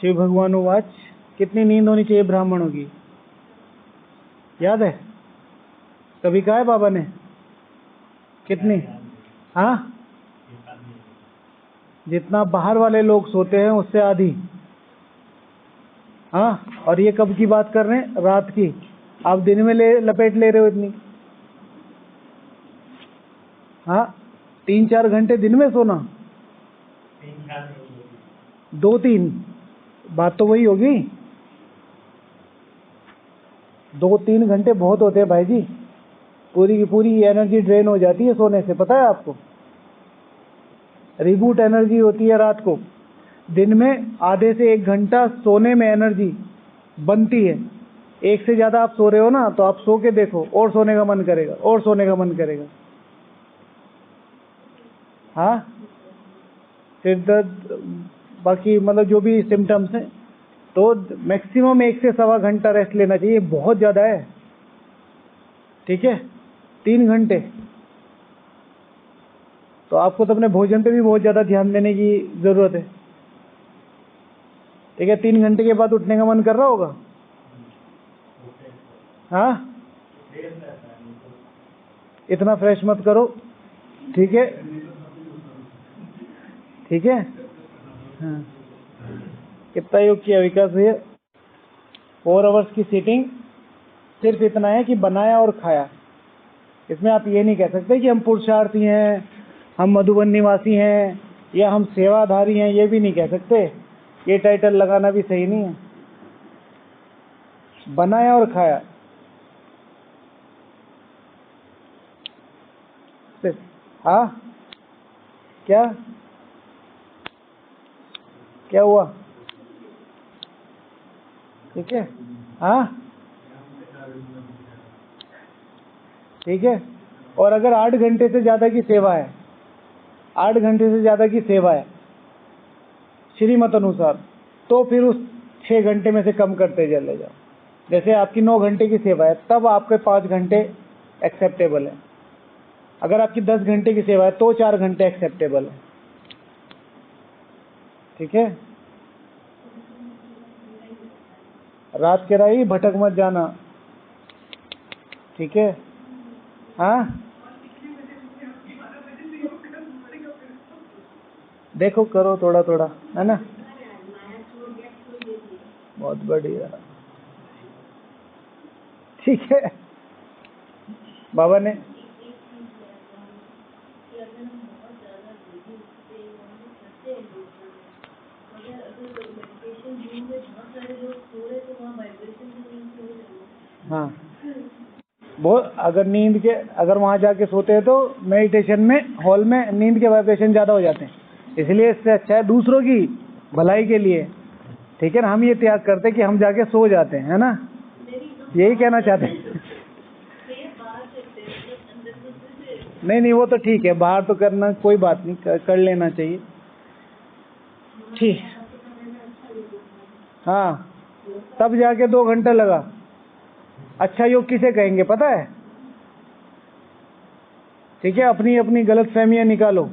शिव भगवान उवाच, कितनी नींद होनी चाहिए ब्राह्मणों की, याद है? कभी कहा है बाबा ने? कितनी? हाँ, जितना बाहर वाले लोग सोते हैं उससे आधी। हाँ, और ये कब की बात कर रहे हैं? रात की। आप दिन में लपेट ले रहे हो इतनी। हाँ, 3-4 घंटे दिन में सोना, 2-3, बात तो वही होगी। 2-3 घंटे बहुत होते हैं भाई जी, पूरी की पूरी एनर्जी ड्रेन हो जाती है सोने से, पता है आपको? रिबूट एनर्जी होती है रात को। दिन में आधे से 1 घंटा सोने में एनर्जी बनती है। एक से ज्यादा आप सो रहे हो ना, तो आप सो के देखो, और सोने का मन करेगा, और सोने का मन करेगा। हाँ, सिर दर्द, बाकी मतलब जो भी सिम्टम्स हैं, तो मैक्सिमम 1 से सवा घंटा रेस्ट लेना चाहिए, बहुत ज़्यादा है। ठीक है, 3 घंटे। तो आपको तो अपने भोजन पे भी बहुत ज़्यादा ध्यान देने की ज़रूरत है। ठीक है, 3 घंटे के बाद उठने का मन कर रहा होगा। हाँ, इतना फ्रेश मत करो। ठीक है, ठीक है। हाँ, कितना योग किया विकास भैया? 4 आवर्स की सीटिंग, सिर्फ इतना है कि बनाया और खाया। इसमें आप ये नहीं कह सकते कि हम पुरुषार्थी हैं, हम मधुबन निवासी हैं, या हम सेवाधारी हैं, ये भी नहीं कह सकते। ये टाइटल लगाना भी सही नहीं है। बनाया और खाया सिर्फ। हाँ, क्या क्या हुआ? ठीक है। हाँ, ठीक है। और अगर 8 घंटे से ज़्यादा की सेवा है, 8 घंटे से ज़्यादा की सेवा है श्रीमत अनुसार, तो फिर उस 6 घंटे में से कम करते चले जाओ। जैसे आपकी 9 घंटे की सेवा है, तब आपके 5 घंटे एक्सेप्टेबल है। अगर आपकी 10 घंटे की सेवा है तो 4 घंटे एक्सेप्टेबल है। ठीक है, रात के राही भटक मत जाना। ठीक है। हाँ, देखो करो थोड़ा थोड़ा, है ना? बहुत बढ़िया। ठीक है, बाबा ने हाँ, बहुत, अगर वहाँ जाके सोते हैं तो मेडिटेशन में हॉल में नींद के वाइब्रेशन ज़्यादा हो जाते हैं, इसलिए इससे अच्छा है दूसरों की भलाई के लिए। ठीक है ना, हम ये त्याग करते हैं कि हम जाके सो जाते हैं, है ना? यही कहना चाहते हैं। नहीं नहीं, वो तो ठीक है, बाहर तो करना कोई बात नहीं, कर लेना चाहिए। ठीक। हाँ, तब जाके 2 घंटा लगा। अच्छा योग किसे कहेंगे पता है? ठीक है, अपनी अपनी गलत फहमियाँ निकालो।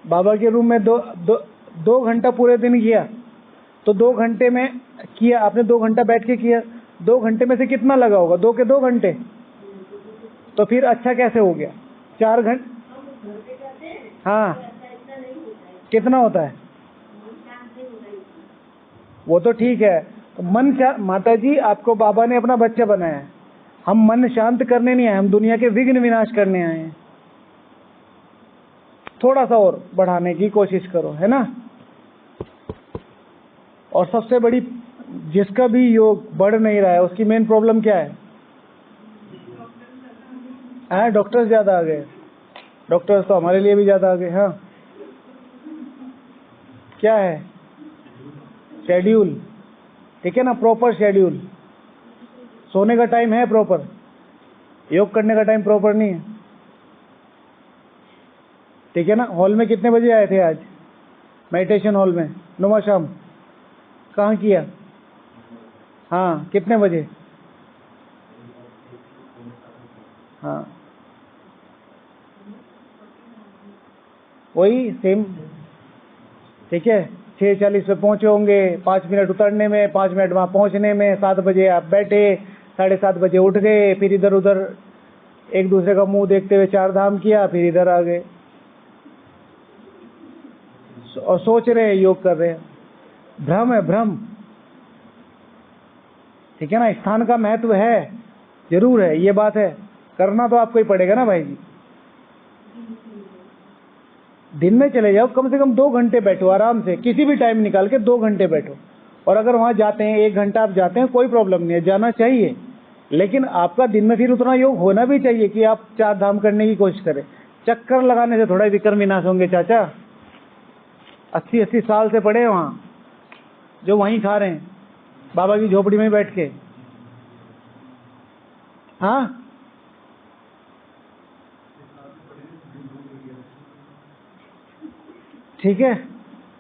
बाबा के रूम में 2 घंटा पूरे दिन किया, तो 2 घंटे में किया आपने, 2 घंटा बैठ के किया, 2 घंटे में से कितना लगा होगा? 2 के 2 घंटे। तो फिर अच्छा कैसे हो गया? 4 घंटे। हाँ, कितना होता है? वो तो ठीक है, तो माता जी आपको बाबा ने अपना बच्चा बनाया है, हम मन शांत करने नहीं आए, हम दुनिया के विघ्न विनाश करने आए हैं। थोड़ा सा और बढ़ाने की कोशिश करो, है ना? और सबसे बड़ी, जिसका भी योग बढ़ नहीं रहा है उसकी मेन प्रॉब्लम क्या है? डॉक्टर्स ज़्यादा आ गए। डॉक्टर्स तो हमारे लिए भी ज़्यादा आ गए। हाँ, क्या है? शेड्यूल। ठीक है ना, प्रॉपर शेड्यूल। सोने का टाइम है प्रॉपर, योग करने का टाइम प्रॉपर नहीं है। ठीक है ना। हॉल में कितने बजे आए थे आज? मेडिटेशन हॉल में नुमा शाम कहाँ किया? हाँ, कितने बजे? हाँ, वही सेम। ठीक है, 6:40 पे पहुँचे होंगे, 5 मिनट उतरने में, 5 मिनट वहाँ पहुँचने में, 7 बजे आप बैठे, 7:30 बजे उठ गए, फिर इधर उधर एक दूसरे का मुंह देखते हुए 4 धाम किया, फिर इधर आ गए और सोच रहे हैं योग कर रहे हैं। भ्रम है, भ्रम। ठीक है ना, स्थान का महत्व है, जरूर है, ये बात है, करना तो आपको ही पड़ेगा ना भाई जी। दिन में चले जाओ, कम से कम 2 घंटे बैठो आराम से, किसी भी टाइम निकाल के 2 घंटे बैठो। और अगर वहां जाते हैं 1 घंटा आप जाते हैं, कोई प्रॉब्लम नहीं है, जाना चाहिए, लेकिन आपका दिन में फिर उतना योग होना भी चाहिए कि आप 4 धाम करने की कोशिश करें। चक्कर लगाने से थोड़ा विक्रम विनाश होंगे चाचा। 80-80 साल से पड़े हैं वहां, जो वहीं खा रहे हैं बाबा की झोपड़ी में बैठ के। हाँ, ठीक है,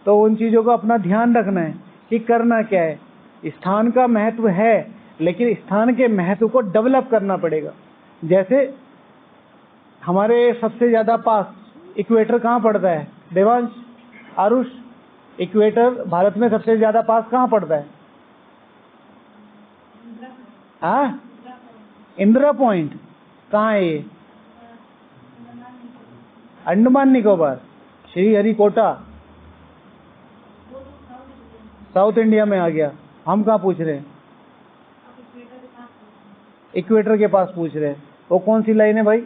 तो उन चीजों का अपना ध्यान रखना है कि करना क्या है। स्थान का महत्व है, लेकिन स्थान के महत्व को डेवलप करना पड़ेगा। जैसे हमारे सबसे ज्यादा पास इक्वेटर कहाँ पड़ता है देवांश, आरुष? इक्वेटर भारत में सबसे ज्यादा पास कहाँ पड़ता है? हाँ, इंदिरा पॉइंट कहाँ है ये? अंडमान निकोबार, श्रीहरिकोटा, साउथ इंडिया में आ गया। हम कहाँ पूछ रहे हैं? इक्वेटर के पास पूछ रहे हैं। वो कौन सी लाइन है भाई?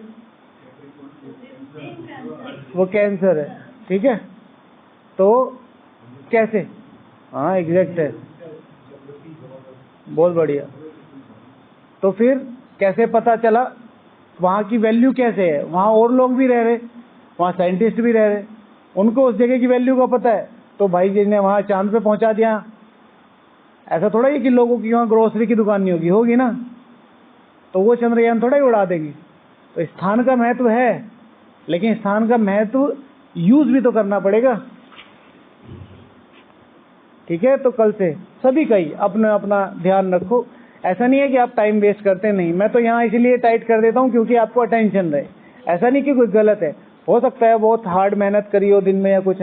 वो कैंसर है, ठीक है। तो कैसे? हाँ, एग्जैक्ट है, बहुत बढ़िया। तो फिर कैसे पता चला? वहाँ की वैल्यू कैसे है? वहाँ और लोग भी रह रहे, वहाँ साइंटिस्ट भी रह रहे, उनको उस जगह की वैल्यू का पता है, तो भाई जी ने वहाँ चांद पे पहुँचा दिया। ऐसा थोड़ा ही कि लोगों की वहाँ ग्रोसरी की दुकान नहीं होगी, होगी ना, तो वो चंद्रयान थोड़ा ही उड़ा देंगे। तो स्थान का महत्व है, लेकिन स्थान का महत्व यूज भी तो करना पड़ेगा। ठीक है, तो कल से सभी का ही अपना अपना ध्यान रखो। ऐसा नहीं है कि आप टाइम वेस्ट करते नहीं, मैं तो यहाँ इसलिए टाइट कर देता हूँ क्योंकि आपको अटेंशन रहे। ऐसा नहीं कि कुछ गलत है, हो सकता है बहुत हार्ड मेहनत करी हो दिन में या कुछ।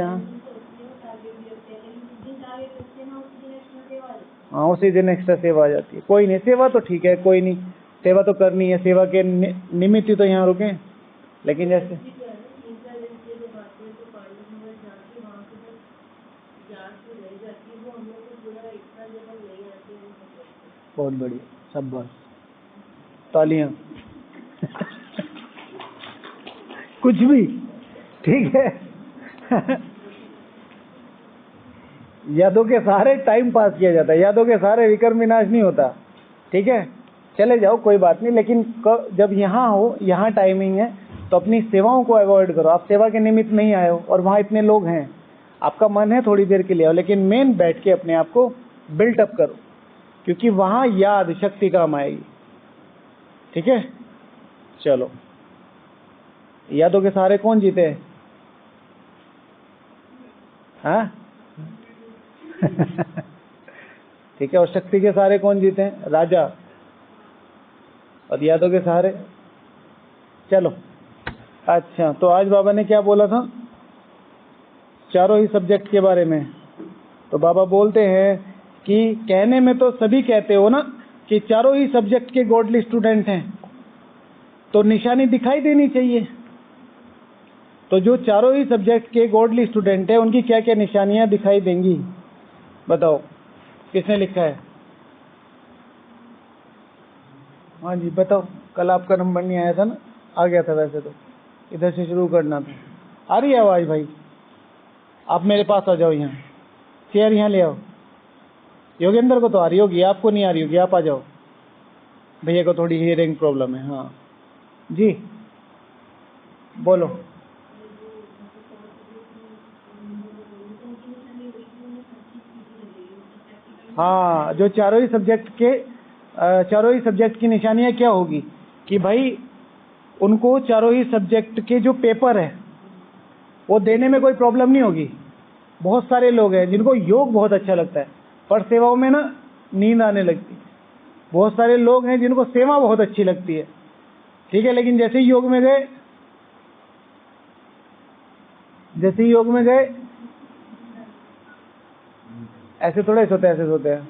हाँ, उसी दिन एक्स्ट्रा सेवा आ जाती है। कोई नहीं, सेवा तो ठीक है, कोई नहीं, सेवा तो करनी है, सेवा के निमित्त ही तो यहाँ रुके। लेकिन जैसे बहुत बढ़िया, सब बस तालियां कुछ भी ठीक है। यादों के सहारे टाइम पास किया जाता है, यादों के सहारे विक्रम विनाश नहीं होता। ठीक है, चले जाओ, कोई बात नहीं, लेकिन जब यहाँ हो, यहाँ टाइमिंग है, तो अपनी सेवाओं को अवॉइड करो। आप सेवा के निमित्त नहीं आए हो और वहाँ इतने लोग हैं, आपका मन है थोड़ी देर के लिए आओ, लेकिन मेन बैठ के अपने आप को बिल्टअप करो, क्योंकि वहाँ याद शक्ति काम आएगी। ठीक है, चलो, यादों के सहारे कौन जीते? हाँ ठीक है, और शक्ति के सहारे कौन जीते हैं? राजा। और यादों के सहारे, चलो। अच्छा, तो आज बाबा ने क्या बोला था? चारों ही सब्जेक्ट के बारे में। तो बाबा बोलते हैं कि कहने में तो सभी कहते हो ना कि चारों ही सब्जेक्ट के गॉडली स्टूडेंट हैं, तो निशानी दिखाई देनी चाहिए। तो जो चारों ही सब्जेक्ट के गॉडली स्टूडेंट हैं, उनकी क्या क्या निशानियां दिखाई देंगी? बताओ, किसने लिखा है? हाँ जी, बताओ। कल आपका नंबर नहीं आया था ना? आ गया था वैसे तो, इधर से शुरू करना था। आ रही है आवाज भाई? आप मेरे पास आ जाओ, यहाँ चेयर यहाँ ले आओ। योगेंद्र को तो आ रही होगी, आपको नहीं आ रही होगी, आप आ जाओ। भैया को थोड़ी हियरिंग प्रॉब्लम है। हाँ जी, बोलो। हाँ, जो चारों ही सब्जेक्ट की निशानियां क्या होगी कि भाई उनको चारों ही सब्जेक्ट के जो पेपर है वो देने में कोई प्रॉब्लम नहीं होगी। बहुत सारे लोग हैं जिनको योग बहुत अच्छा लगता है, पर सेवाओं में ना नींद आने लगती है। बहुत सारे लोग हैं जिनको सेवा बहुत अच्छी लगती है, ठीक है, लेकिन जैसे ही योग में गए ऐसे थोड़ा सोते ऐसे सोते हैं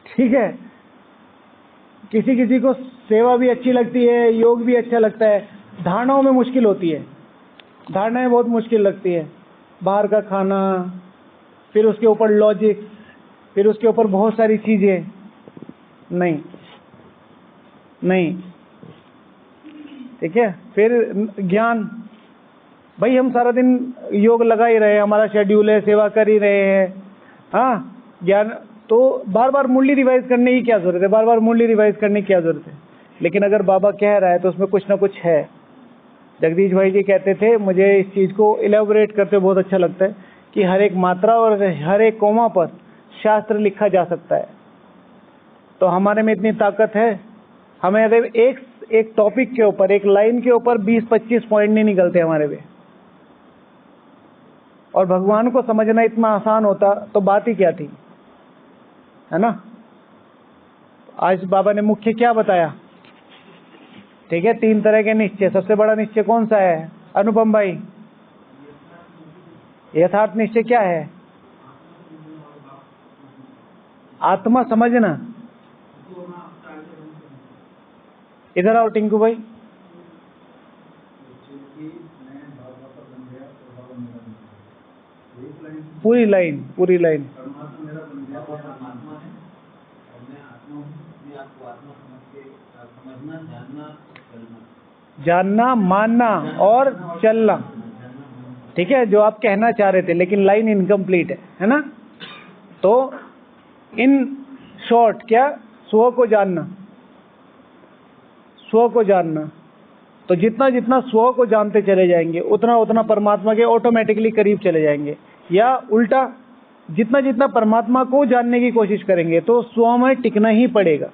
ठीक है। किसी किसी को सेवा भी अच्छी लगती है, योग भी अच्छा लगता है, धारणाओं में मुश्किल होती है, धारणाएं बहुत मुश्किल लगती है। बाहर का खाना, फिर उसके ऊपर लॉजिक, फिर उसके ऊपर बहुत सारी चीजें। नहीं नहीं, ठीक है। फिर ज्ञान, भाई हम सारा दिन योग लगा ही रहे हैं, हमारा शेड्यूल है, सेवा कर ही रहे हैं, हाँ ज्ञान, तो बार बार मुरली रिवाइज करने की क्या जरूरत है, बार बार मुरली रिवाइज करने की क्या जरूरत है। लेकिन अगर बाबा कह रहा है तो उसमें कुछ ना कुछ है। जगदीश भाई जी कहते थे, मुझे इस चीज को इलेबोरेट करते बहुत अच्छा लगता है कि हर एक मात्रा और हर एक कोमा पर शास्त्र लिखा जा सकता है। तो हमारे में इतनी ताकत है, हमें एक टॉपिक के ऊपर, एक लाइन के ऊपर 20-25 पॉइंट नहीं निकलते हमारे में। और भगवान को समझना इतना आसान होता तो बात ही क्या थी, है ना। आज बाबा ने मुख्य क्या बताया, ठीक है, 3 तरह के निश्चय। सबसे बड़ा निश्चय कौन सा है अनुपम भाई? यथार्थ निश्चय क्या है? आत्मा समझना। इधर आओ टिंकू भाई। पूरी लाइन, पूरी लाइन। जानना, मानना और चलना, ठीक है, जो आप कहना चाह रहे थे, लेकिन लाइन इनकम्प्लीट है ना। तो इन शॉर्ट क्या, स्व को जानना, स्व को जानना। तो जितना जितना स्व को जानते चले जाएंगे उतना उतना परमात्मा के ऑटोमेटिकली करीब चले जाएंगे। या उल्टा, जितना जितना परमात्मा को जानने की कोशिश करेंगे तो स्व में टिकना ही पड़ेगा।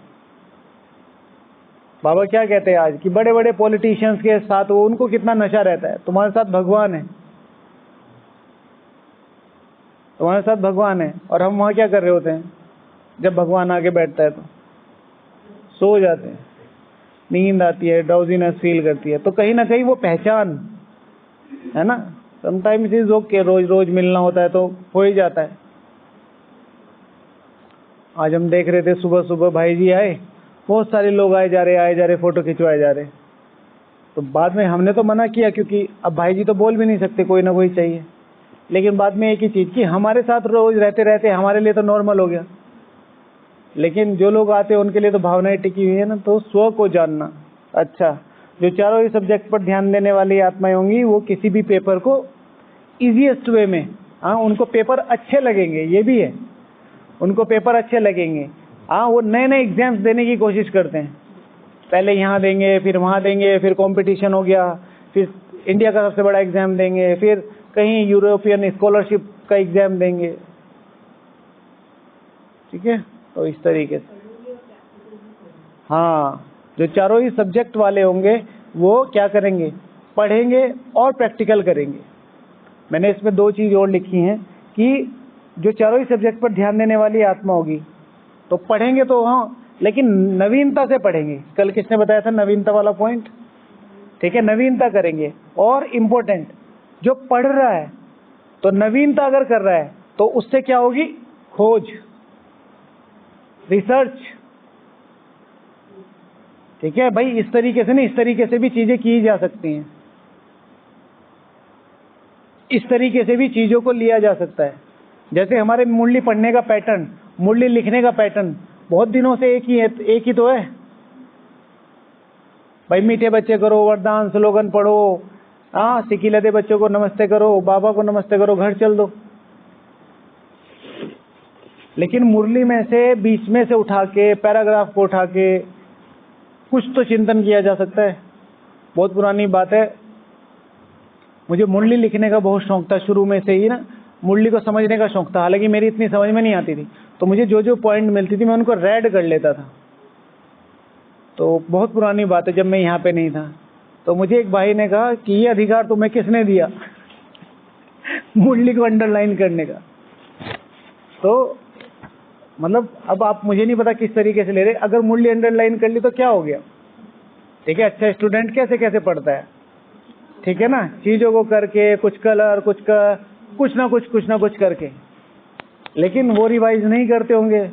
बाबा क्या कहते हैं आज कि बड़े बड़े पॉलिटिशियंस के साथ वो, उनको कितना नशा रहता है, तुम्हारे साथ भगवान है, तुम्हारे साथ भगवान है, और हम वहां क्या कर रहे होते हैं? जब भगवान आके बैठता है तो सो जाते हैं, नींद आती है, ड्राउजीनेस फील करती है। तो कहीं ना कहीं वो पहचान है ना, समटाइम्स इज ओके, रोज रोज मिलना होता है तो हो ही जाता है। आज हम देख रहे थे सुबह सुबह भाई जी आए, बहुत सारे लोग आए जा रहे, फोटो खिंचवाए जा रहे। तो बाद में हमने तो मना किया, क्योंकि अब भाई जी तो बोल भी नहीं सकते, कोई ना कोई चाहिए। लेकिन बाद में एक ही चीज कि हमारे साथ रोज रहते रहते हमारे लिए तो नॉर्मल हो गया, लेकिन जो लोग आते हैं उनके लिए तो भावनाएं टिकी हुई है ना। तो स्व को जानना। अच्छा, जो चारों ही सब्जेक्ट पर ध्यान देने वाली आत्माएं होंगी वो किसी भी पेपर को इजीएस्ट वे में, हाँ उनको पेपर अच्छे लगेंगे, ये भी है, उनको पेपर अच्छे लगेंगे। हाँ, वो नए नए एग्जाम्स देने की कोशिश करते हैं, पहले यहाँ देंगे, फिर वहाँ देंगे, फिर कंपटीशन हो गया, फिर इंडिया का सबसे बड़ा एग्जाम देंगे, फिर कहीं यूरोपियन स्कॉलरशिप का एग्जाम देंगे, ठीक है। तो इस तरीके से हाँ, जो चारों ही सब्जेक्ट वाले होंगे वो क्या करेंगे, पढ़ेंगे और प्रैक्टिकल करेंगे। मैंने इसमें 2 चीज और लिखी हैं कि जो चारों ही सब्जेक्ट पर ध्यान देने वाली आत्मा होगी तो पढ़ेंगे तो हाँ, लेकिन नवीनता से पढ़ेंगे। कल किसने बताया था नवीनता वाला पॉइंट, ठीक है, नवीनता करेंगे। और इम्पोर्टेंट, जो पढ़ रहा है तो नवीनता अगर कर रहा है तो उससे क्या होगी, खोज, रिसर्च, ठीक है भाई। इस तरीके से नहीं, इस तरीके से भी चीजें की जा सकती हैं, इस तरीके से भी चीजों को लिया जा सकता है। जैसे हमारे मुरली पढ़ने का पैटर्न, मुरली लिखने का पैटर्न बहुत दिनों से एक ही है, एक ही तो है भाई। मीठे बच्चे करो, वरदान स्लोगन पढ़ो, हाँ सिकी लदे बच्चों को नमस्ते करो, बाबा को नमस्ते करो, घर चल दो। लेकिन मुरली में से, बीच में से उठा के, पैराग्राफ को उठा के कुछ तो चिंतन किया जा सकता है। बहुत पुरानी बात है, मुझे मुरली लिखने का बहुत शौक था शुरू में से ही ना, मुरली को समझने का शौक था। हालांकि मेरी इतनी समझ में नहीं आती थी, तो मुझे जो जो पॉइंट मिलती थी मैं उनको रेड कर लेता था। तो बहुत पुरानी बात है, जब मैं यहाँ पे नहीं था, तो मुझे एक भाई ने कहा कि ये अधिकार तुम्हें किसने दिया मुरली को अंडरलाइन करने का। तो मतलब अब आप, मुझे नहीं पता किस तरीके से ले रहे, अगर मुरली अंडरलाइन कर ली तो क्या हो गया, ठीक है। अच्छा स्टूडेंट कैसे कैसे पढ़ता है, ठीक है ना, चीजों को करके, कुछ कलर, कुछ का कुछ ना कुछ करके, लेकिन वो रिवाइज नहीं करते होंगे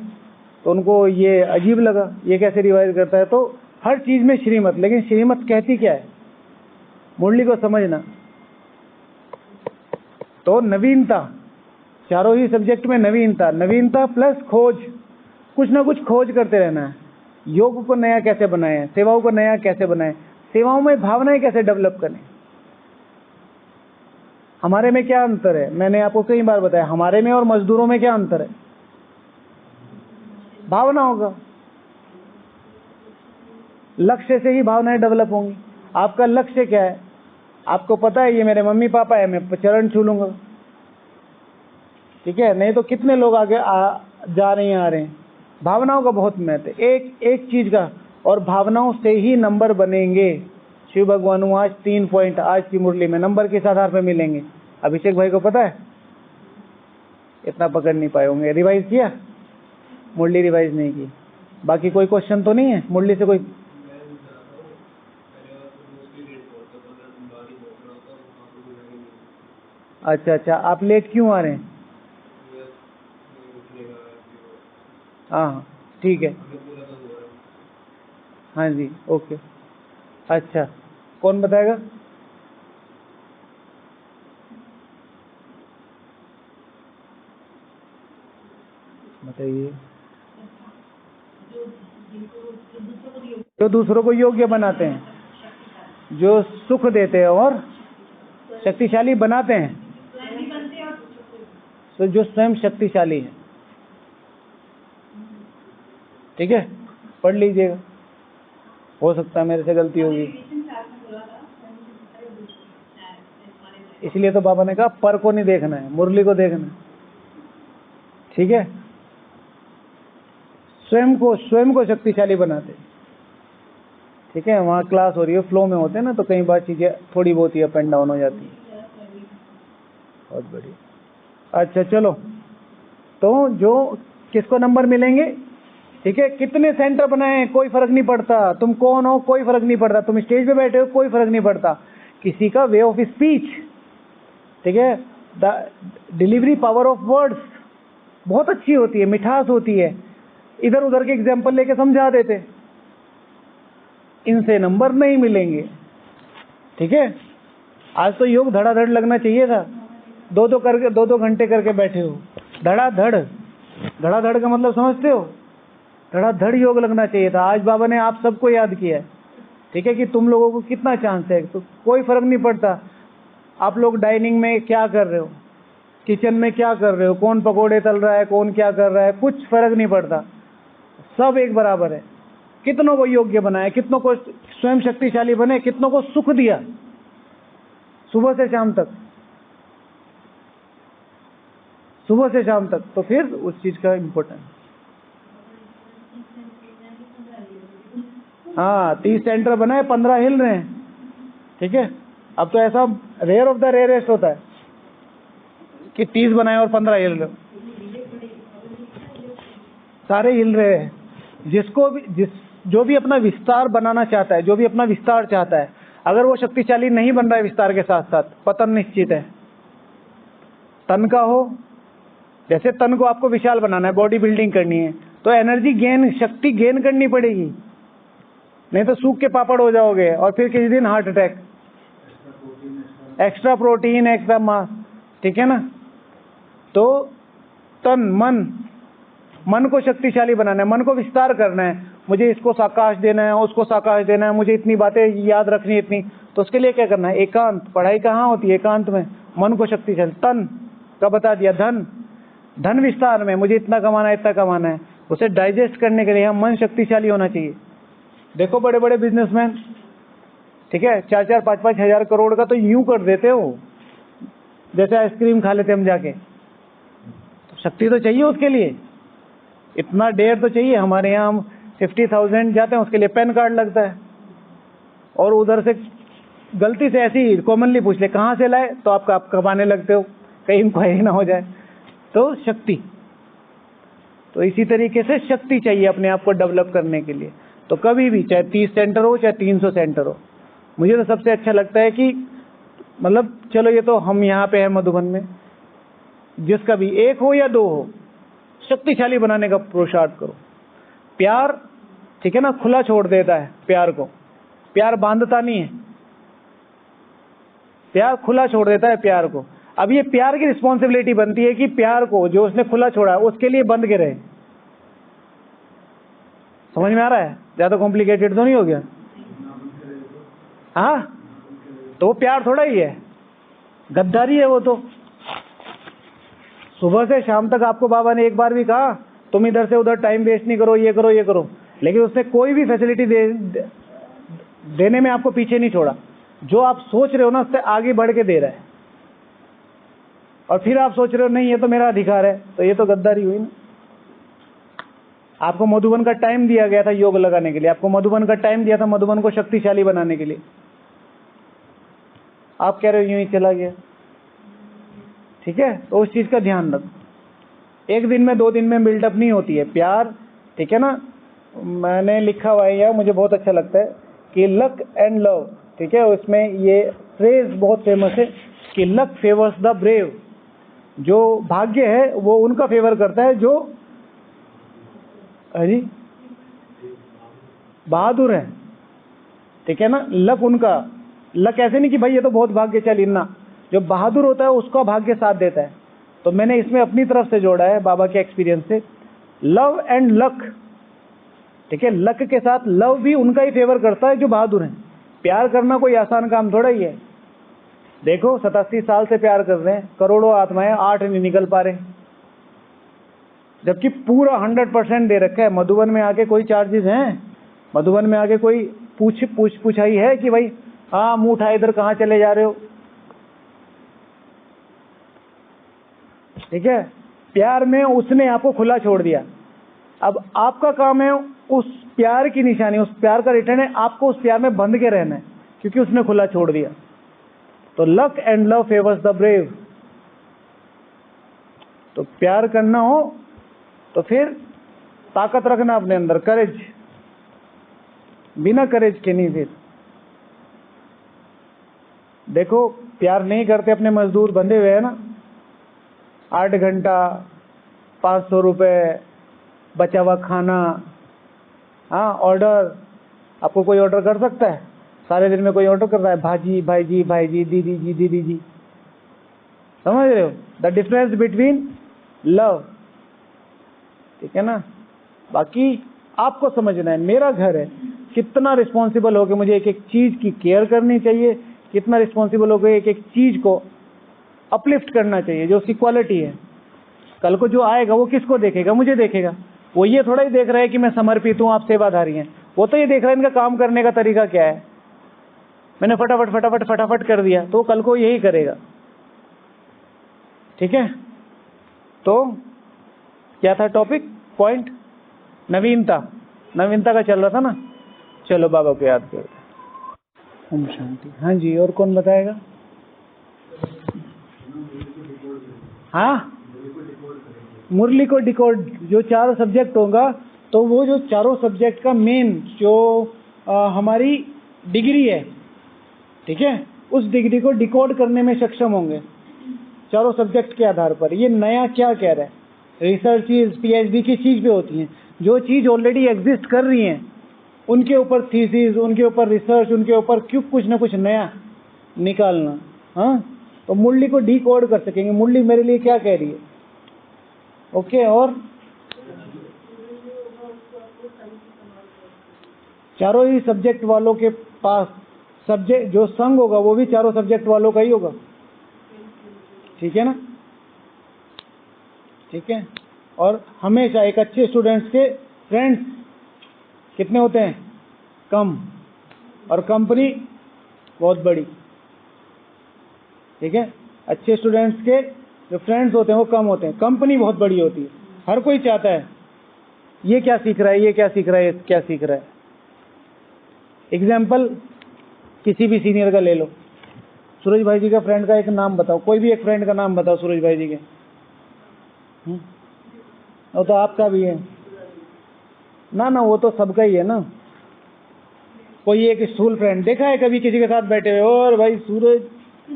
तो उनको ये अजीब लगा, ये कैसे रिवाइज करता है। तो हर चीज में श्रीमत, लेकिन श्रीमत कहती क्या है, मुरली को समझना। तो नवीनता, चारों ही सब्जेक्ट में नवीनता प्लस खोज, कुछ ना कुछ खोज करते रहना है। योग को नया कैसे बनाएं, सेवाओं को नया कैसे बनाएं, सेवाओं में भावनाएं कैसे डेवलप करें। हमारे में क्या अंतर है, मैंने आपको कई बार बताया, हमारे में और मजदूरों में क्या अंतर है, भावना होगा। लक्ष्य से ही भावनाएं डेवलप होंगी। आपका लक्ष्य क्या है, आपको पता है ये मेरे मम्मी पापा है, मैं चरण छू लूंगा, ठीक है। नहीं तो कितने लोग आगे जा रहे हैं, आ रहे हैं। भावनाओं का बहुत महत्व है, एक चीज का, और भावनाओं से ही नंबर बनेंगे। शिव भगवान आज 3 पॉइंट आज की मुरली में नंबर किस आधार पर मिलेंगे, अभिषेक भाई को पता है, इतना पकड़ नहीं पाए होंगे। रिवाइज किया, मुरली रिवाइज नहीं की। बाकी कोई क्वेश्चन तो नहीं है मुरली से कोई? अच्छा, आप लेट क्यों आ रहे हैं? हाँ ठीक है, हाँ जी ओके। अच्छा, कौन बताएगा? बताइए। जो दूसरों को योग्य बनाते हैं, जो सुख देते हैं और शक्तिशाली बनाते हैं, तो जो स्वयं शक्तिशाली है, ठीक है, पढ़ लीजिएगा। हो सकता है मेरे से गलती होगी, इसलिए तो बाबा ने कहा पर को नहीं देखना है, मुरली को देखना है, ठीक है। स्वयं को शक्तिशाली बनाते, ठीक है। वहाँ क्लास हो रही है, फ्लो में होते हैं ना, तो कई बार चीजें थोड़ी बहुत ही अप एंड डाउन हो जाती है। बहुत बढ़िया। अच्छा चलो, तो जो किसको नंबर मिलेंगे, ठीक है। कितने सेंटर बनाए कोई फर्क नहीं पड़ता, तुम कौन हो कोई फर्क नहीं पड़ता, तुम स्टेज पे बैठे हो कोई फर्क नहीं पड़ता, किसी का वे ऑफ स्पीच, ठीक है, the delivery power of words बहुत अच्छी होती है, मिठास होती है। इधर उधर के एग्जाम्पल लेके समझा देते, इनसे नंबर नहीं मिलेंगे, ठीक है। आज तो योग धड़ाधड़ लगना चाहिए था, दो घंटे करके बैठे हो, धड़ाधड़ का मतलब समझते हो, धड़ाधड़ योग लगना चाहिए था। आज बाबा ने आप सबको याद किया है, ठीक है, कि तुम लोगों को कितना चांस है, तो कोई फर्क नहीं पड़ता आप लोग डाइनिंग में क्या कर रहे हो, किचन में क्या कर रहे हो, कौन पकोड़े तल रहा है, कौन क्या कर रहा है, कुछ फर्क नहीं पड़ता, सब एक बराबर है। कितनों को योग्य बनाया, कितनों को स्वयं शक्तिशाली बने, कितनों को सुख दिया सुबह से शाम तक, तो फिर उस चीज का इम्पोर्टेंस। हाँ 30 सेंटर बनाए, 15 हिल रहे हैं, ठीक है। अब तो ऐसा रेयर ऑफ द रेयरेस्ट होता है कि 30 बनाए और 15 हिल रहे, सारे हिल रहे हैं। जो भी अपना विस्तार बनाना चाहता है, जो भी अपना विस्तार चाहता है, अगर वो शक्तिशाली नहीं बन रहा है विस्तार के साथ साथ, पतन निश्चित है। तन का हो, जैसे तन को आपको विशाल बनाना है, बॉडी बिल्डिंग करनी है, तो एनर्जी गेन, शक्ति गेन करनी पड़ेगी, नहीं तो सूख के पापड़ हो जाओगे और फिर किसी दिन heart attack. Extra protein, extra mass, ठीक है ना। तो तन मन को शक्तिशाली बनाना है, मन को विस्तार करना है, मुझे इसको साकाश देना है, उसको साकाश देना है, मुझे इतनी बातें याद रखनी है इतनी, तो उसके लिए क्या करना है, एकांत। पढ़ाई कहाँ होती है, एकांत में। मन को शक्तिशाली, तन का बता दिया, धन विस्तार में, मुझे इतना कमाना है, इतना कमाना है, उसे डाइजेस्ट करने के लिए हम मन शक्तिशाली होना चाहिए। देखो बड़े बड़े बिजनेसमैन, ठीक है, 4-4, 5-5 हजार करोड़ का तो यूं कर देते हो, जैसे आइसक्रीम खा लेते हम जाके। तो शक्ति तो चाहिए उसके लिए, इतना डेढ़ तो चाहिए। हमारे यहाँ हम 50,000 जाते हैं, उसके लिए पैन कार्ड लगता है, और उधर से गलती से ऐसी कॉमनली पूछ ले कहाँ से लाए, तो आप कमाने लगते हो, कहीं इंक्वायरी ना हो जाए। तो शक्ति, तो इसी तरीके से शक्ति चाहिए अपने आप को डेवलप करने के लिए। तो कभी भी, चाहे 30 सेंटर हो चाहे 300 सेंटर हो, मुझे तो सबसे अच्छा लगता है कि मतलब चलो ये तो हम यहाँ पे है मधुबन में, जिसका भी, एक हो या दो हो, शक्तिशाली बनाने का पुरुषार्थ करो। प्यार, ठीक है ना, खुला छोड़ देता है प्यार को, प्यार बांधता नहीं है, प्यार खुला छोड़ देता है प्यार को। अब ये प्यार की रिस्पॉन्सिबिलिटी बनती है कि प्यार को जो उसने खुला छोड़ा है उसके लिए बंद के रहे। समझ में आ रहा है? ज्यादा कॉम्प्लिकेटेड तो नहीं हो गया? हाँ, तो वो प्यार थोड़ा ही है, गद्दारी है वो तो। सुबह से शाम तक आपको बाबा ने एक बार भी कहा तुम इधर से उधर टाइम वेस्ट नहीं करो, ये करो ये करो, लेकिन उसने कोई भी फैसिलिटी देने में आपको पीछे नहीं छोड़ा। जो आप सोच रहे हो ना उससे आगे बढ़ के दे रहा है, और फिर आप सोच रहे हो नहीं ये तो मेरा अधिकार है, तो ये तो गद्दारी हुई ना। आपको मधुबन का टाइम दिया गया था योग लगाने के लिए, आपको मधुबन का टाइम दिया था मधुबन को शक्तिशाली बनाने के लिए, आप कह रहे हो यूं ही चला गया। ठीक है, तो उस चीज का ध्यान रखो। एक दिन में 2 दिन में बिल्डअप नहीं होती है प्यार, ठीक है ना। मैंने लिखा हुआ है या मुझे बहुत अच्छा लगता है कि लक एंड लव, ठीक है, उसमें ये फ्रेज बहुत फेमस है कि लक फेवर्स द ब्रेव। जो भाग्य है वो उनका फेवर करता है जो अरे बहादुर है, ठीक है ना। लक उनका, लक ऐसे नहीं कि भाई ये तो बहुत भाग्यशाली ना, जो बहादुर होता है उसका भाग्य साथ देता है। तो मैंने इसमें अपनी तरफ से जोड़ा है बाबा के एक्सपीरियंस से, लव एंड लक, ठीक है। लक के साथ लव भी उनका ही फेवर करता है जो बहादुर है। प्यार करना कोई आसान काम थोड़ा ही है। देखो 87 साल से प्यार कर रहे हैं, करोड़ों आत्माएं, 8 नहीं निकल पा रहे, जबकि पूरा 100% दे रखा है। मधुबन में आके कोई चार्जेस हैं? मधुबन में आके कोई पूछाई है कि भाई हाँ मुंह उठाए इधर कहाँ चले जा रहे हो? ठीक है, प्यार में उसने आपको खुला छोड़ दिया। अब आपका काम है उस प्यार की निशानी, उस प्यार का रिटर्न है आपको उस प्यार में बंध के रहना है, क्योंकि उसने खुला छोड़ दिया। तो luck and love favours the brave. तो प्यार करना हो तो फिर ताकत रखना अपने अंदर, करेज, बिना करेज के नहीं। फिर देखो प्यार नहीं करते अपने मजदूर बंधे हुए हैं ना, 8 घंटा 500 रुपये बचा हुआ खाना। हाँ, ऑर्डर, आपको कोई ऑर्डर कर सकता है? सारे दिन में कोई ऑर्डर कर रहा है भाजी भाईजी भाईजी दीदी जी दीदी जी। समझ रहे हो द डिफरेंस बिटवीन लव, ठीक है ना। बाकी आपको समझना है मेरा घर है, कितना रिस्पॉन्सिबल हो के मुझे एक एक चीज की केयर करनी चाहिए, कितना रिस्पॉन्सिबल हो के एक एक चीज को अपलिफ्ट करना चाहिए जो उसकी क्वालिटी है। कल को जो आएगा वो किसको देखेगा? मुझे देखेगा। वो ये थोड़ा ही देख रहा है कि मैं समर्पित हूँ, आप सेवाधारी हैं, वो तो ये देख रहा है इनका काम करने का तरीका क्या है। मैंने फटाफट फटाफट फटाफट कर दिया तो कल को यही करेगा। ठीक है, तो क्या था टॉपिक, पॉइंट? नवीनता, नवीनता का चल रहा था ना। चलो बाबा को याद करते हैं। ओम शांति। हाँ जी, और कौन बताएगा? हाँ, मुरली को डिकोड, जो 4 सब्जेक्ट होगा तो वो जो चारों सब्जेक्ट का मेन जो हमारी डिग्री है, ठीक है, उस डिग्री को डिकोड करने में सक्षम होंगे चारों सब्जेक्ट के आधार पर। ये नया क्या कह रहा है? रिसर्च पीएचडी की चीज पे होती है, जो चीज ऑलरेडी एग्जिस्ट कर रही हैं उनके ऊपर थीसिस, उनके ऊपर रिसर्च, उनके ऊपर क्यों कुछ ना कुछ नया निकालना। हाँ, तो मुरली को डिकोड कर सकेंगे, मुरली मेरे लिए क्या कह रही है। ओके, और चारों ही सब्जेक्ट वालों के पास सब्जेक्ट जो संग होगा वो भी चारों सब्जेक्ट वालों का ही होगा, ठीक है ना। ठीक है, और हमेशा एक अच्छे स्टूडेंट्स के फ्रेंड्स कितने होते हैं? कम, और कंपनी बहुत बड़ी। ठीक है, अच्छे स्टूडेंट्स के जो फ्रेंड्स होते हैं वो कम होते हैं, कंपनी बहुत बड़ी होती है। हर कोई चाहता है ये क्या सीख रहा है, ये क्या सीख रहा है, ये क्या सीख रहा है। एग्जाम्पल किसी भी सीनियर का ले लो। सूरज भाई जी का फ्रेंड का एक नाम बताओ, कोई भी एक फ्रेंड का नाम बताओ सूरज भाई जी के। वो तो आपका भी है ना। ना, वो तो सबका ही है ना। कोई एक स्कूल फ्रेंड देखा है कभी किसी के साथ बैठे हुए? और भाई सूरज,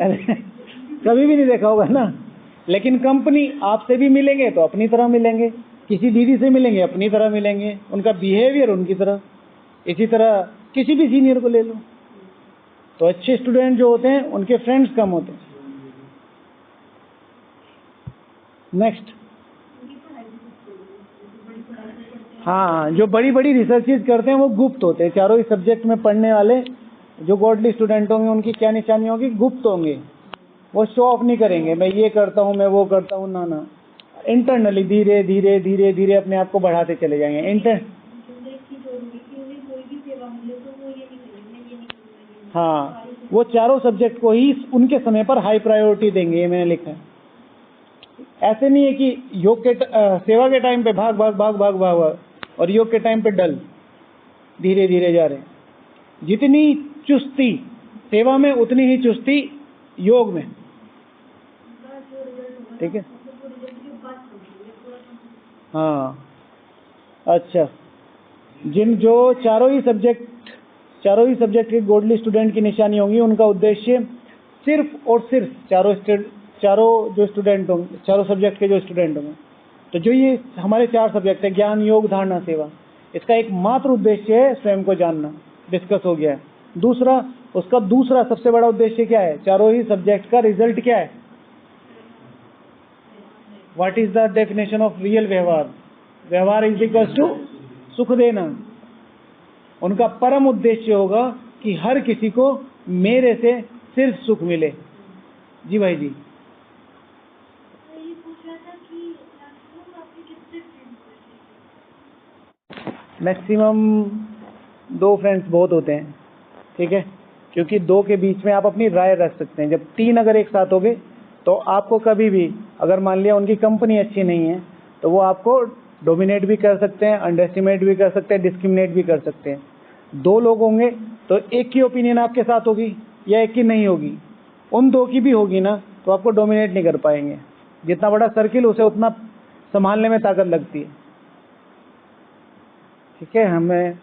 अरे कभी भी नहीं देखा होगा ना। लेकिन कंपनी आपसे भी मिलेंगे तो अपनी तरह मिलेंगे, किसी दीदी से मिलेंगे अपनी तरह मिलेंगे, उनका बिहेवियर उनकी तरह। इसी तरह किसी भी सीनियर को ले लो, तो अच्छे स्टूडेंट जो होते हैं उनके फ्रेंड्स कम होते हैं। नेक्स्ट, हाँ, जो बड़ी बड़ी रिसर्चेज करते हैं वो गुप्त होते हैं। चारों ही सब्जेक्ट में पढ़ने वाले जो गॉडली स्टूडेंट होंगे उनकी क्या निशानी होगी? गुप्त होंगे। वो शो ऑफ नहीं करेंगे, मैं ये करता हूँ, मैं वो करता हूँ, ना ना। इंटरनली धीरे धीरे धीरे धीरे अपने आप को बढ़ाते चले जाएंगे। हाँ, वो चारों सब्जेक्ट को ही उनके समय पर हाई प्रायोरिटी देंगे, ये मैंने लिखा है। ऐसे नहीं है कि योग के सेवा के टाइम पे भाग भाग भाग भाग भाग भाग और योग के टाइम पे डल, धीरे धीरे जा रहे हैं। जितनी चुस्ती सेवा में उतनी ही चुस्ती योग में, ठीक है। हाँ, अच्छा, जो चारों ही सब्जेक्ट के गॉडली स्टूडेंट की निशानी होंगी, उनका उद्देश्य सिर्फ और सिर्फ चारों जो स्टूडेंट होंगे, चारों सब्जेक्ट के जो स्टूडेंट होंगे, तो जो ये हमारे 4 सब्जेक्ट है, ज्ञान, योग, धारणा, सेवा, इसका एकमात्र उद्देश्य है स्वयं को जानना। डिस्कस हो गया है। दूसरा, उसका दूसरा सबसे बड़ा उद्देश्य क्या है? चारों ही सब्जेक्ट का रिजल्ट क्या है? What is the definition of real व्यवहार? व्यवहार इज इक्वल्स टू सुख देना। उनका परम उद्देश्य होगा कि हर किसी को मेरे से सिर्फ सुख मिले। जी भाई जी। मैक्सिमम 2 फ्रेंड्स बहुत होते हैं, ठीक है, क्योंकि 2 के बीच में आप अपनी राय रख सकते हैं। जब 3 अगर एक साथ हो गए तो आपको कभी भी, अगर मान लिया उनकी कंपनी अच्छी नहीं है, तो वो आपको डोमिनेट भी कर सकते हैं, अंडर एस्टिमेट भी कर सकते हैं, डिस्क्रिमिनेट भी कर सकते हैं। 2 लोग होंगे तो एक की ओपिनियन आपके साथ होगी या एक की नहीं होगी। उन 2 की भी होगी ना, तो आपको डोमिनेट नहीं कर पाएंगे। जितना बड़ा सर्किल उसे उतना संभालने में ताकत लगती है, ठीक है। हमें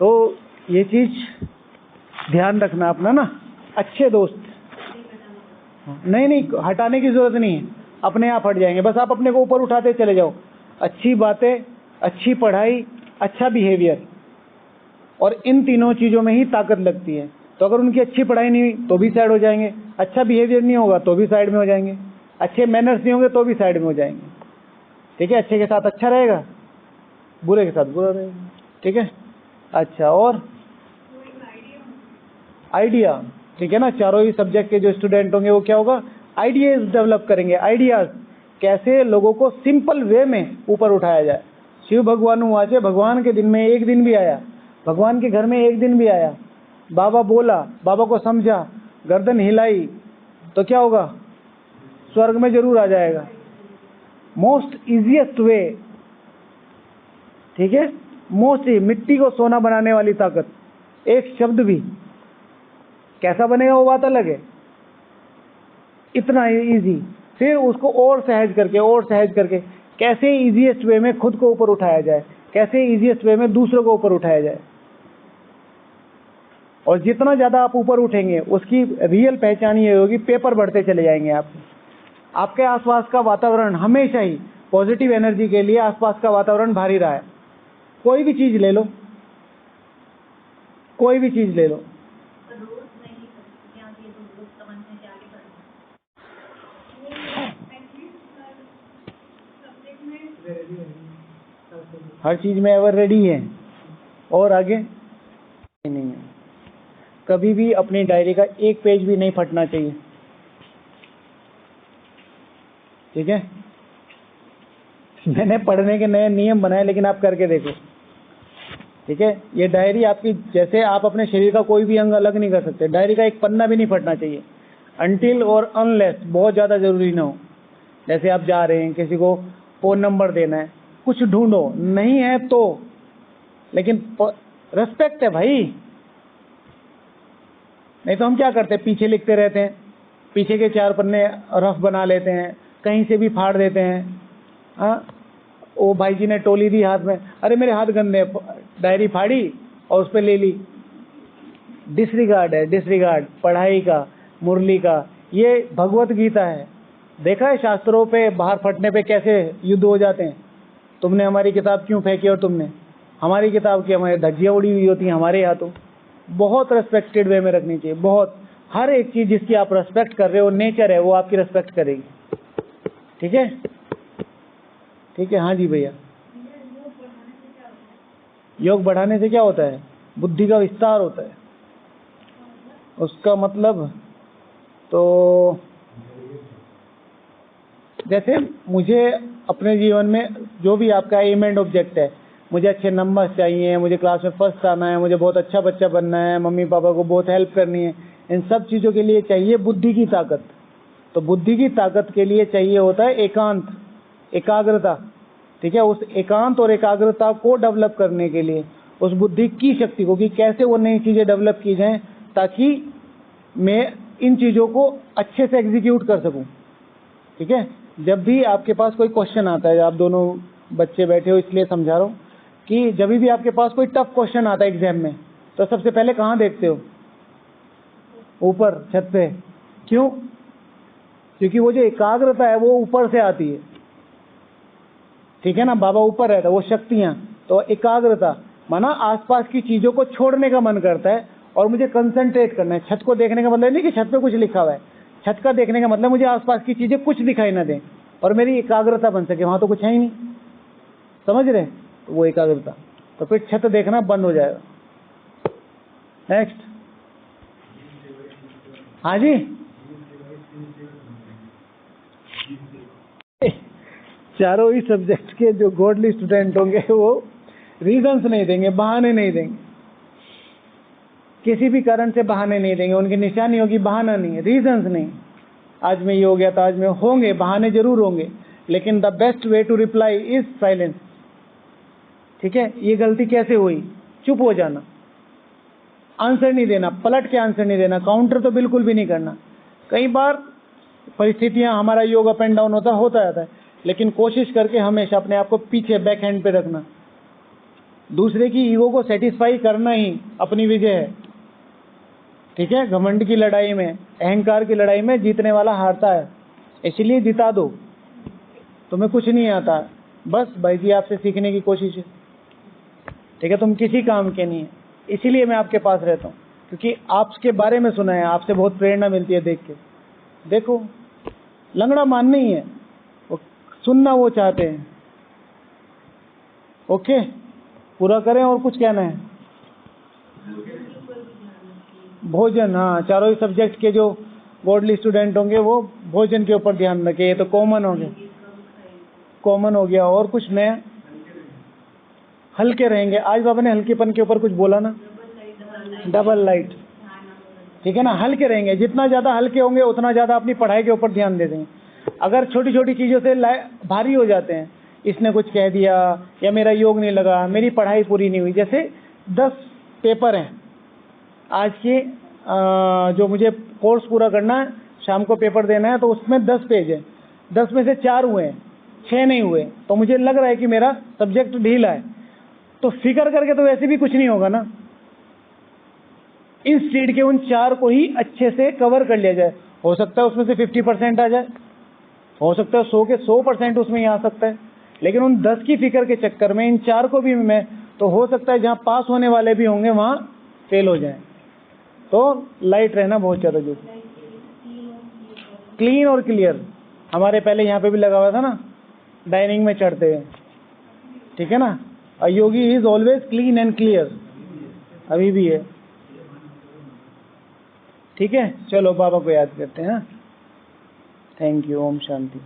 तो ये चीज ध्यान रखना अपना ना। अच्छे दोस्त नहीं, हटाने की जरूरत नहीं है, अपने आप हट जाएंगे। बस आप अपने को ऊपर उठाते चले जाओ। अच्छी बातें, अच्छी पढ़ाई, अच्छा बिहेवियर, और इन तीनों चीजों में ही ताकत लगती है। तो अगर उनकी अच्छी पढ़ाई नहीं हुई तो भी साइड हो जाएंगे, अच्छा बिहेवियर नहीं होगा तो भी साइड में हो जाएंगे, अच्छे मैनर्स नहीं होंगे तो भी साइड में हो जाएंगे, ठीक है। अच्छे के साथ अच्छा रहेगा, बुरे के साथ बुरा रहेगा, ठीक है। अच्छा, और आइडिया, ठीक है ना। चारों ही सब्जेक्ट के जो स्टूडेंट होंगे वो क्या होगा? आइडियाज डेवलप करेंगे। आइडियाज कैसे लोगों को सिंपल वे में ऊपर उठाया जाए। शिव भगवान वाचे, भगवान के दिन में एक दिन भी आया, भगवान के घर में एक दिन भी आया, बाबा बोला, बाबा को समझा, गर्दन हिलाई, तो क्या होगा? स्वर्ग में जरूर आ जाएगा। मोस्ट इजीएस्ट वे, ठीक है, मोस्ट, मिट्टी को सोना बनाने वाली ताकत। एक शब्द भी कैसा बनेगा वो बात अलग है, इतना इजी। फिर उसको और सहज करके कैसे इजीएस्ट वे में खुद को ऊपर उठाया जाए, कैसे इजीएस्ट वे में दूसरों को ऊपर उठाया जाए। और जितना ज्यादा आप ऊपर उठेंगे उसकी रियल पहचान ये होगी, पेपर बढ़ते चले जाएंगे आपके आसपास का वातावरण हमेशा ही पॉजिटिव एनर्जी के लिए आसपास का वातावरण भारी रहा है। कोई भी चीज ले लो, कोई भी चीज ले लो, हर चीज में एवर रेडी है। और आगे नहीं है। कभी भी अपनी डायरी का एक पेज भी नहीं फटना चाहिए, ठीक है। मैंने पढ़ने के नए नियम बनाए, लेकिन आप करके देखो, ठीक है। ये डायरी आपकी, जैसे आप अपने शरीर का कोई भी अंग अलग नहीं कर सकते, डायरी का एक पन्ना भी नहीं फटना चाहिए, अनटिल और अनलेस बहुत ज्यादा जरूरी ना हो। जैसे आप जा रहे हैं, किसी को फोन नंबर देना है, कुछ ढूंढो, नहीं है तो, लेकिन रेस्पेक्ट है भाई। नहीं तो हम क्या करते हैं, पीछे लिखते रहते हैं, पीछे के 4 पन्ने रफ बना लेते हैं, कहीं से भी फाड़ देते हैं। हाँ, वो भाई जी ने टोली दी हाथ में, अरे मेरे हाथ गंदे, डायरी फाड़ी और उस पर ले ली। डिसरिगार्ड है, डिसरिगार्ड पढ़ाई का, मुरली का। ये भगवत गीता है, देखा है शास्त्रों पे बाहर फटने पे कैसे युद्ध हो जाते हैं? तुमने हमारी किताब क्यों फेंकी और तुमने हमारी किताब की हमारी धज्जियाँ उड़ी हुई होती हैं हमारे यहाँ। तो बहुत रेस्पेक्टेड वे में रखनी चाहिए, बहुत। हर एक चीज़ जिसकी आप रेस्पेक्ट कर रहे हो, नेचर है, वो आपकी रेस्पेक्ट करेगी। ठीक है, ठीक है। हाँ जी भैया। योग बढ़ाने से क्या होता है? बुद्धि का विस्तार होता है। उसका मतलब तो जैसे मुझे अपने जीवन में जो भी आपका एम एंड ऑब्जेक्ट है, मुझे अच्छे नंबर चाहिए, मुझे क्लास में फर्स्ट आना है, मुझे बहुत अच्छा बच्चा बनना है, मम्मी पापा को बहुत हेल्प करनी है, इन सब चीज़ों के लिए चाहिए बुद्धि की ताकत। तो बुद्धि की ताकत के लिए चाहिए होता है एकांत, एकाग्रता। ठीक है, उस एकांत और एकाग्रता को डेवलप करने के लिए, उस बुद्धि की शक्ति को, कि कैसे वो नई चीज़ें डेवलप की जाएं ताकि मैं इन चीज़ों को अच्छे से एग्जीक्यूट कर सकूं। ठीक है, जब भी आपके पास कोई क्वेश्चन आता है, आप दोनों बच्चे बैठे हो इसलिए समझा रहा हूँ कि जब भी आपके पास कोई टफ क्वेश्चन आता है एग्जाम में, तो सबसे पहले कहाँ देखते हो? ऊपर छत पे। क्यों? क्योंकि वो जो एकाग्रता है वो ऊपर से आती है। ठीक है ना, बाबा ऊपर रहता है, वो शक्तियाँ। तो एकाग्रता माना आसपास की चीज़ों को छोड़ने का मन करता है और मुझे कंसंट्रेट करना है। छत को देखने का मतलब नहीं कि छत पे कुछ लिखा हुआ है, छत का देखने का मतलब मुझे आसपास की चीज़ें कुछ दिखाई ना दें और मेरी एकाग्रता बन सके, वहाँ तो कुछ है ही नहीं। समझ रहे? तो वो एकाग्रता, तो फिर छत देखना बंद हो जाएगा। नेक्स्ट। हाँ जी, चारों ही सब्जेक्ट के जो गॉडली स्टूडेंट होंगे वो रीजंस नहीं देंगे, बहाने नहीं देंगे, किसी भी कारण से बहाने नहीं देंगे। उनकी निशानी होगी बहाना नहीं है, रीजंस नहीं। आज में ये हो गया था, आज में होंगे, बहाने जरूर होंगे, लेकिन the best way to reply is silence. ठीक है, ये गलती कैसे हुई? चुप हो जाना, आंसर नहीं देना, पलट के आंसर नहीं देना, काउंटर तो बिल्कुल भी नहीं करना। कई बार परिस्थितियां, हमारा योग अप एंड डाउन होता रहता है, लेकिन कोशिश करके हमेशा अपने आप को पीछे बैक हैंड पे रखना। दूसरे की ईगो को सेटिस्फाई करना ही अपनी विजय है। ठीक है, घमंड की लड़ाई में, अहंकार की लड़ाई में जीतने वाला हारता है। इसलिए जिता दो, तुम्हें कुछ नहीं आता, बस भाई जी आपसे सीखने की कोशिश है। ठीक है, तुम किसी काम के नहीं है, इसीलिए मैं आपके पास रहता हूँ, क्योंकि आपके बारे में सुना है, आपसे बहुत प्रेरणा मिलती है देख के। देखो, लंगड़ा मान नहीं है, वो सुनना वो चाहते हैं। ओके, पूरा करें और कुछ कहना है? भोजन, हाँ, चारों ही सब्जेक्ट के जो गॉडली स्टूडेंट होंगे वो भोजन के ऊपर ध्यान रखें। ये तो कॉमन हो गया, कॉमन हो गया। और कुछ नया? हल्के रहेंगे। आज बाबा ने हल्केपन के ऊपर कुछ बोला ना, डबल लाइट। ठीक है ना, हल्के रहेंगे। जितना ज़्यादा हल्के होंगे उतना ज़्यादा अपनी पढ़ाई के ऊपर ध्यान दे देंगे। अगर छोटी छोटी चीज़ों से भारी हो जाते हैं, इसने कुछ कह दिया या मेरा योग नहीं लगा, मेरी पढ़ाई पूरी नहीं हुई। जैसे 10 पेपर हैं आज के, जो मुझे कोर्स पूरा करना है, शाम को पेपर देना है, तो उसमें 10 पेज है, 10 में से 4 हुए हैं, 6 नहीं हुए, तो मुझे लग रहा है कि मेरा सब्जेक्ट ढीला है। तो फिक्र करके तो वैसे भी कुछ नहीं होगा ना, इस स्टेट के उन 4 को ही अच्छे से कवर कर लिया जाए। हो सकता है उसमें से 50% आ जाए, हो सकता है 100 के 100% उसमें ही आ सकता है, लेकिन उन 10 की फिक्र के चक्कर में इन 4 को भी मैं, तो हो सकता है जहाँ पास होने वाले भी होंगे वहाँ फेल हो जाए। तो लाइट रहना बहुत ज़्यादा जरूरी। क्लीन और क्लियर, हमारे पहले यहाँ पे भी लगा हुआ था ना, डाइनिंग में चढ़ते हैं। ठीक है ना, a yogi is always clean and clear, अभी भी है। ठीक है, चलो बाबा को याद करते हैं। Thank you. ओम शांति।